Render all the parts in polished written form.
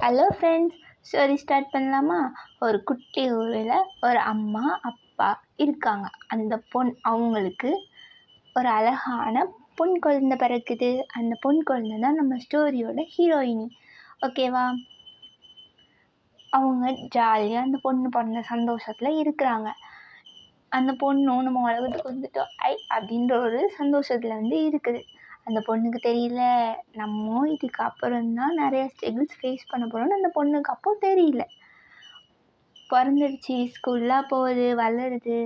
Hello friends, story start பண்ணலாமா? ஒரு குட்டி ஊரில் ஒரு அம்மா அப்பா இருக்காங்க. அந்த அவங்களுக்கு ஒரு அழகான பொன் குழந்தை பிறக்குது. அந்த பொன் குழந்தை தான் நம்ம ஸ்டோரியோட ஹீரோயினி. ஓகேவா? அவங்க ஜாலியாக அந்த பொண்ணு பிறந்த சந்தோஷத்தில் இருக்கிறாங்க. அந்த பொண்ணும் நம்ம உலகத்துக்கு வந்துட்டோம் அப்படின்ற ஒரு சந்தோஷத்தில் இருக்குது. அந்த பொண்ணுக்கு தெரியல, நம்ம இதுக்கு அப்புறம் தான் நிறைய ஸ்ட்ரகிள்ஸ் ஃபேஸ் பண்ண போகிறோம்னு அந்த பொண்ணுக்கு அப்போ தெரியல. பிறந்துடுச்சு, ஸ்கூல்லாம் போகுது, வளருது.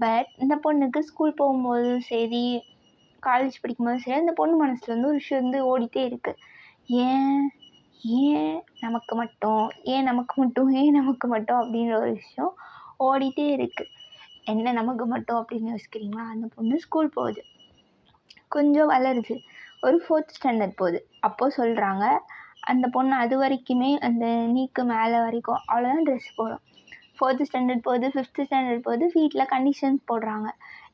பட் இந்த பொண்ணுக்கு ஸ்கூல் போகும்போதும் சரி, காலேஜ் படிக்கும்போதும் சரி, அந்த பொண்ணு மனசில் வந்து ஒரு விஷயம் வந்து ஓடிட்டே இருக்குது. ஏன் ஏன் நமக்கு மட்டும் ஏன் நமக்கு மட்டும் ஏன் நமக்கு மட்டும் அப்படின்ற ஒரு விஷயம் ஓடிட்டே இருக்குது. என்ன நமக்கு மட்டும் அப்படின்னு யோசிக்கிறீங்களா? அந்த பொண்ணு ஸ்கூல் போகுது, கொஞ்சம் வளருது, ஒரு 4th ஸ்டாண்டர்ட் போகுது. அப்போது சொல்கிறாங்க, அந்த பொண்ணு அது வரைக்குமே அந்த நீக்கு மேலே வரைக்கும் அவ்வளோதான் ட்ரெஸ் போடும். 4th ஸ்டாண்டர்ட் போகுது, 5th ஸ்டாண்டர்ட் போகுது. வீட்டில் கண்டிஷன்ஸ் போடுறாங்க,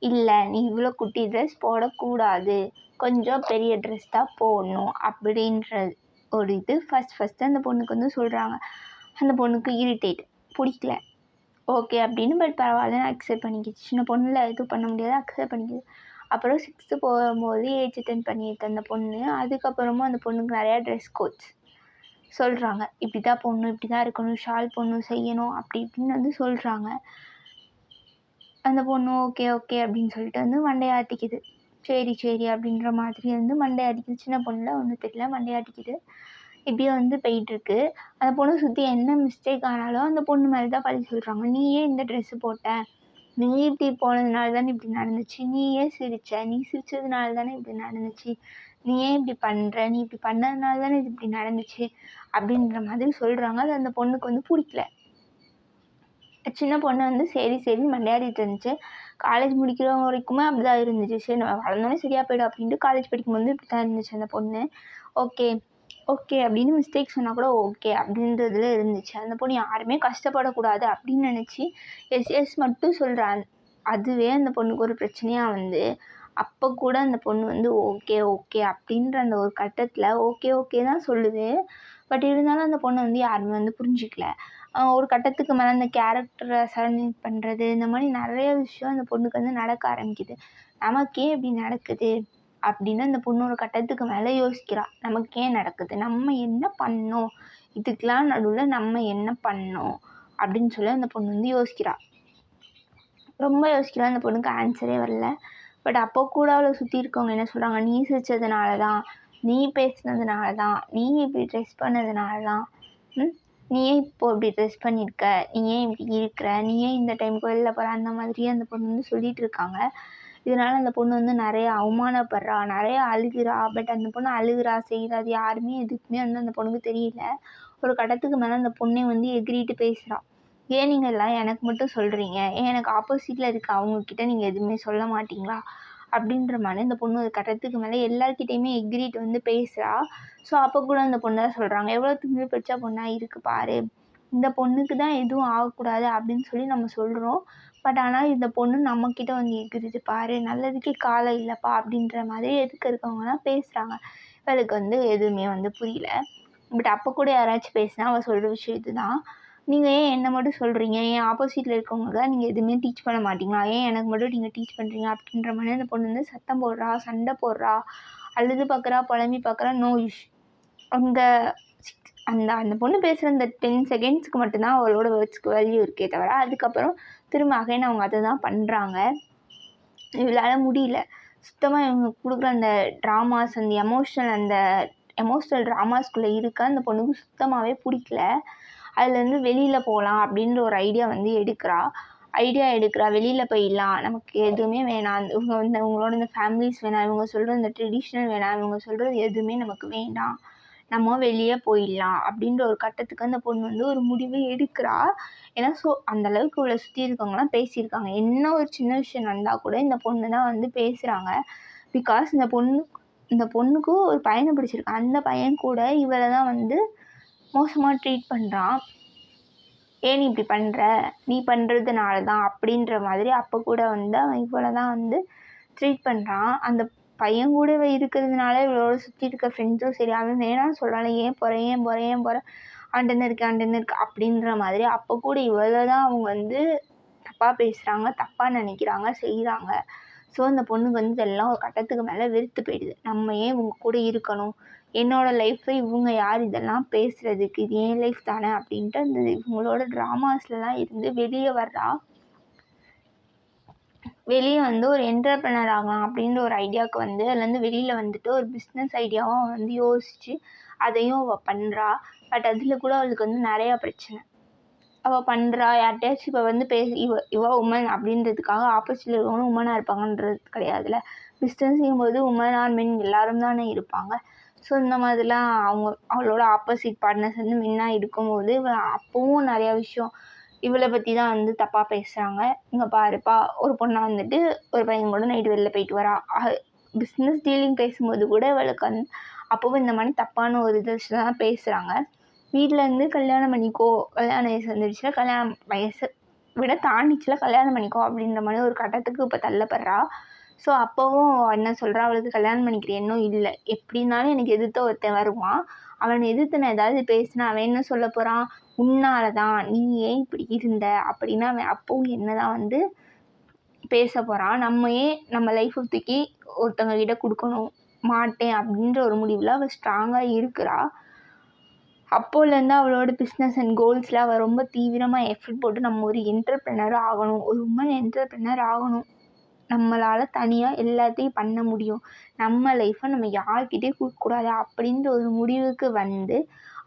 இல்லை நீ இவ்வளோ குட்டி ட்ரெஸ் போடக்கூடாது, கொஞ்சம் பெரிய ட்ரெஸ் தான் போடணும் அப்படின்ற ஒரு இது ஃபஸ்ட்டு அந்த பொண்ணுக்கு வந்து சொல்கிறாங்க. அந்த பொண்ணுக்கு இரிட்டேட், பிடிக்கல. ஓகே அப்படின்னு, பட் பரவாயில்ல அக்செப்ட் பண்ணிக்கிச்சு. சின்ன பொண்ணில் எதுவும் பண்ண முடியாது, அக்செப்ட் பண்ணிக்கிது. அப்புறம் 6th போகும்போது ஏஜ் அட்டெண்ட் பண்ணியிருக்கு அந்த பொண்ணு. அதுக்கப்புறமும் அந்த பொண்ணுக்கு நிறையா ட்ரெஸ் கோட்ஸ் சொல்கிறாங்க. இப்படி தான் போடணும், இப்படி தான் இருக்கணும், ஷால் போடணும், செய்யணும், அப்படி இப்படின்னு வந்து சொல்கிறாங்க. அந்த பொண்ணு ஓகே ஓகே அப்படின்னு சொல்லிட்டு வந்து மண்டையாட்டிக்குது. சரி சரி அப்படின்ற மாதிரி வந்து மண்டையாட்டிக்குது. சின்ன பொண்ணில் ஒன்றும் தெரியல, மண்டையாட்டிக்குது. இப்படியே வந்து போயிட்டுருக்கு. அந்த பொண்ணு சுற்றி என்ன மிஸ்டேக் ஆனாலும் அந்த பொண்ணு மேலே தான் பழி சொல்கிறாங்க. நீ ஏன் இந்த ட்ரெஸ்ஸு போட்ட, நீ இப்படி போனதுனால தானே இப்படி நடந்துச்சு, நீ ஏன் சிரிச்ச, நீ சிரிச்சதுனால தானே இப்படி நடந்துச்சு, நீ ஏன் இப்படி பண்ணுற, நீ இப்படி பண்ணதுனால தானே இது இப்படி நடந்துச்சு அப்படின்ற மாதிரி சொல்கிறாங்க. அது அந்த பொண்ணுக்கு வந்து பிடிக்கல. சின்ன பொண்ணு வந்து சரி சரின்னு மண்டையாடிட்டு இருந்துச்சு. காலேஜ் முடிக்கிற வரைக்குமே அப்படி தான் இருந்துச்சு. சரி நம்ம வளர்ந்தோன்னே சரியாக போய்டும் அப்படின்ட்டு காலேஜ் படிக்கும்போது இப்படி தான் இருந்துச்சு அந்த பொண்ணு. ஓகே ஓகே அப்படின்னு மிஸ்டேக் சொன்னால் கூட ஓகே அப்படின்றதுல இருந்துச்சு. அந்த பொண்ணு யாருமே கஷ்டப்படக்கூடாது அப்படின்னு நினச்சி எஸ் எஸ் மட்டும் சொல்கிறான். அதுவே அந்த பொண்ணுக்கு ஒரு பிரச்சனையாக வந்து அப்போ கூட அந்த பொண்ணு வந்து ஓகே ஓகே அப்படின்ற அந்த ஒரு கட்டத்தில் ஓகே ஓகே தான் சொல்லுது. பட் இருந்தாலும் அந்த பொண்ணை வந்து யாருமே வந்து புரிஞ்சிக்கல. ஒரு கட்டத்துக்கு மேலே அந்த கேரக்டரை அசாசினேட் பண்ணுறது, இந்த மாதிரி நிறைய விஷயம் அந்த பொண்ணுக்கு வந்து நடக்க ஆரம்பிக்குது. நமக்கே இப்படி நடக்குது அப்படின்னு அந்த பொண்ணு ஒரு கட்டத்துக்கு மேலே யோசிக்கிறா. நமக்கு ஏன் நடக்குது, நம்ம என்ன பண்ணோம், இதுக்கெலாம் நடுவில் நம்ம என்ன பண்ணோம் அப்படின்னு சொல்லி அந்த பொண்ணு வந்து யோசிக்கிறா. ரொம்ப யோசிக்கிறா. அந்த பொண்ணுக்கு ஆன்சரே வரல. பட் அப்போ கூட அவளை சுற்றி இருக்கவங்க என்ன சொல்கிறாங்க, நீ சிரிச்சதுனால தான், நீ பேசினதுனால தான், நீ இப்படி ட்ரெஸ் பண்ணதுனால தான், நீ ஏன் இப்போது இப்படி ட்ரெஸ் பண்ணியிருக்க, நீ ஏன் இப்படி இருக்கிற, நீ ஏன் இந்த டைமுக்கு வெளில போகிற, அந்த மாதிரியே அந்த பொண்ணு வந்து சொல்லிகிட்டு இருக்காங்க. இதனால் அந்த பொண்ணு வந்து நிறைய அவமானப்படுறா, நிறைய அழுகிறா. பட் அந்த பொண்ணு அழுகிறா செய்கிறா, அது யாருமே எதுக்குமே வந்து அந்த பொண்ணுக்கு தெரியல. ஒரு கட்டத்துக்கு மேலே அந்த பொண்ணை வந்து எகிரிட்டு பேசுகிறா. ஏன் நீங்கள் எல்லாம் எனக்கு மட்டும் சொல்கிறீங்க, ஏன் எனக்கு ஆப்போசிட்டில் இருக்க அவங்கக்கிட்ட நீங்கள் எதுவுமே சொல்ல மாட்டிங்களா அப்படின்ற மாதிரி இந்த பொண்ணு ஒரு கட்டத்துக்கு மேலே எல்லாருக்கிட்டையுமே எகிரிட்டு வந்து பேசுகிறா. ஸோ அப்போ கூட அந்த பொண்ணு தான் சொல்கிறாங்க, எவ்வளோ திமிரு பிடிச்ச பொண்ணாக இருக்குது பாரு, இந்த பொண்ணுக்கு தான் எதுவும் ஆகக்கூடாது அப்படின்னு சொல்லி நம்ம சொல்கிறோம். பட் ஆனால் இந்த பொண்ணு நம்மக்கிட்ட வந்து எகிருது பாரு, நல்லதுக்கே காலம் இல்லைப்பா அப்படின்ற மாதிரி எதுக்கு இருக்கவங்கலாம் பேசுகிறாங்க. இவளுக்கு வந்து எதுவுமே வந்து புரியல. பட் அப்போ கூட யாராச்சும் பேசினா அவள் சொல்கிற விஷயம் இதுதான், நீங்கள் ஏன் என்னை மட்டும் சொல்கிறீங்க, ஏன் ஆப்போசிட்டில் இருக்கவங்களுக்கு தான் நீங்கள் எதுவுமே டீச் பண்ண மாட்டிங்களா, ஏன் எனக்கு மட்டும் நீங்கள் டீச் பண்ணுறீங்க அப்படின்ற மாதிரி அந்த பொண்ணு வந்து சத்தம் போடுறா, சண்டை போடுறா, அழுது பார்க்குறா, புலம்பி பார்க்குறா. No use. அந்த அந்த பொண்ணு பேசுகிற அந்த 10 செகண்ட்ஸ்க்கு மட்டும்தான் அவளோட வேர்ட்ஸ்க்கு வேல்யூ இருக்கே தவிர, அதுக்கப்புறம் திரும்ப அகைன் அவங்க அதை தான் பண்ணுறாங்க. இவளால் முடியல சுத்தமாக. இவங்க கொடுக்குற அந்த ட்ராமாஸ், அந்த எமோஷ்னல் ட்ராமாஸ்குள்ளே இருக்க அந்த பொண்ணுக்கு சுத்தமாகவே பிடிக்கல. அதுலேருந்து வெளியில் போகலாம் அப்படின்ற ஒரு ஐடியா வந்து எடுக்கிறா. வெளியில் போயிடலாம், நமக்கு எதுவுமே வேணாம், இவங்க வந்து இவங்களோட இந்த ஃபேமிலிஸ் வேணாம், இவங்க சொல்கிற இந்த ட்ரெடிஷ்னல் வேணாம், இவங்க சொல்கிறது எதுவுமே நமக்கு வேண்டாம், நம்ம வெளியே போயிடலாம் அப்படின்ற ஒரு கட்டத்துக்கு அந்த பொண்ணு வந்து ஒரு முடிவு எடுக்கிறா. ஏன்னா அந்தளவுக்கு இவ்வளோ சுற்றி இருக்கவங்களாம் பேசியிருக்காங்க. என்ன ஒரு சின்ன விஷயம் நடந்தால் கூட இந்த பொண்ணு தான் வந்து பேசுகிறாங்க. பிகாஸ் இந்த பொண்ணுக்கு ஒரு பையனை பிடிச்சிருக்கு. அந்த பையன் கூட இவளை தான் வந்து மோசமாக ட்ரீட் பண்ணுறான். ஏன் நீ இப்படி பண்ணுற, நீ பண்ணுறதுனால தான் அப்படின்ற மாதிரி அப்போ கூட வந்து அவன் இவளை தான் வந்து ட்ரீட் பண்ணுறான். அந்த பையன் கூட இருக்கிறதுனால இவளோட சுற்றி இருக்க ஃப்ரெண்ட்ஸும் சரி, அவன் வேணான்னு சொல்கிறான், ஏன் போகிறேன். ஆண்டன்னு இருக்கு அப்படின்ற மாதிரி அப்போ கூட இவளை தான் அவங்க வந்து தப்பாக பேசுகிறாங்க, தப்பாக நினைக்கிறாங்க, செய்கிறாங்க. ஸோ அந்த பொண்ணுக்கு வந்து இதெல்லாம் ஒரு கட்டத்துக்கு மேலே வெறுத்து போயிடுது. நம்ம ஏன் இவங்க கூட இருக்கணும், என்னோடய லைஃப்பில் இவங்க யார் இதெல்லாம் பேசுகிறதுக்கு, இது என் லைஃப் தானே அப்படின்ட்டு அந்த இவங்களோட ட்ராமாஸ்லாம் இருந்து வெளியே வர்றா. வெளியே வந்து ஒரு என்டர்ப்ரனர் ஆகலாம் அப்படின்ற ஒரு ஐடியாவுக்கு வந்து அதுலேருந்து வெளியில் வந்துட்டு ஒரு பிஸ்னஸ் ஐடியாவும் வந்து யோசித்து அதையும் அவள் பண்ணுறா. பட் அதில் கூட அவளுக்கு வந்து நிறையா பிரச்சனை. அவள் பண்ணுறா, யார்கிட்டயாச்சும் இப்போ வந்து இவ உமன் அப்படின்றதுக்காக ஆப்போசிட்டில் இருக்கவங்களும் உமனாக இருப்பாங்கன்றது கிடையாதுல்ல. பிஸ்னஸுங்கும்போது உமன் ஆர் மென் எல்லோரும் தானே இருப்பாங்க. ஸோ இந்த மாதிரிலாம் அவளோட ஆப்போசிட் பார்ட்னர்ஸ் வந்து மென்னாக இருக்கும்போது அப்போவும் நிறையா விஷயம் இவளை பற்றி தான் வந்து தப்பாக பேசுகிறாங்க. இங்கே பாருப்பா, ஒரு பொண்ணை வந்துட்டு ஒரு பையன் கூட நைட்டு வெளில போயிட்டு வரா. பிஸ்னஸ் டீலிங் பேசும்போது கூட இவளுக்கு வந்து அப்போவும் இந்த மாதிரி தப்பான ஒரு இதை தான் பேசுகிறாங்க. வீட்டிலேருந்து கல்யாணம் பண்ணிக்கோ, கல்யாண வயசு வந்துடுச்சுன்னா கல்யாணம் வயசு விட தாண்டிச்சுல கல்யாணம் பண்ணிக்கோ அப்படின்ற மாதிரி ஒரு கட்டத்துக்கு இப்போ தள்ளப்படுறா. ஸோ அப்போவும் என்ன சொல்கிறா, அவளுக்கு கல்யாணம் பண்ணிக்கிற எண்ணம் இல்லை. எப்படி இருந்தாலும் எனக்கு எதிர்த்த ஒருத்தன் வருவான், அவனை எதிர்த்து நான் ஏதாவது பேசினா அவன் என்ன சொல்ல போகிறான், உன்னால தான், நீ ஏன் இப்படி இருந்த அப்படின்னா அவன் அப்பவும் என்ன தான் வந்து பேச போகிறான். நம்ம ஏன் நம்ம லைஃப்பை தூக்கி ஒருத்தவங்க கிட்ட கொடுக்கணும், மாட்டேன் அப்படின்ற ஒரு முடிவில் அவள் ஸ்ட்ராங்காக இருக்கிறா. அப்போலேருந்து அவளோட பிஸ்னஸ் அண்ட் கோல்ஸில் அவள் ரொம்ப தீவிரமாக எஃபர்ட் போட்டு நம்ம ஒரு என்டர்ப்ரனர் ஆகணும், ஒரு உமன் என்டர்ப்ரனர் ஆகணும், நம்மளால் தனியாக எல்லாத்தையும் பண்ண முடியும், நம்ம லைஃப்பை நம்ம யார்கிட்டையும் கொடுக்கக்கூடாது அப்படின்ற ஒரு முடிவுக்கு வந்து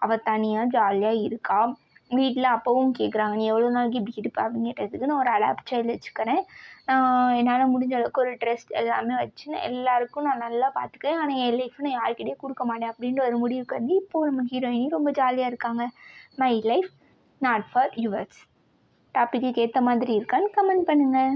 அவள் தனியாக ஜாலியாக இருக்கா. வீட்டில் அப்போவும் கேட்குறாங்க, நீ எவ்வளோ நாளைக்கு இப்படி இருப்ப அப்படின்னு கேட்டதுக்கு நான் ஒரு அடாப்ட் சைல்டு வச்சுக்கிறேன், என்னால் முடிஞ்ச அளவுக்கு ஒரு ட்ரெஸ்ட் எல்லாமே வச்சு எல்லாருக்கும் நான் நல்லா பார்த்துக்கிறேன், ஆனால் என் லைஃப்பை நான் யார்கிட்டையும் கொடுக்க மாட்டேன் அப்படின்ற ஒரு முடிவுக்கு வந்து இப்போது நம்ம ஹீரோயினி ரொம்ப ஜாலியாக இருக்காங்க. My life not for yours. Topic ஏற்ற மாதிரி இருக்கான்னு கமெண்ட் பண்ணுங்கள்.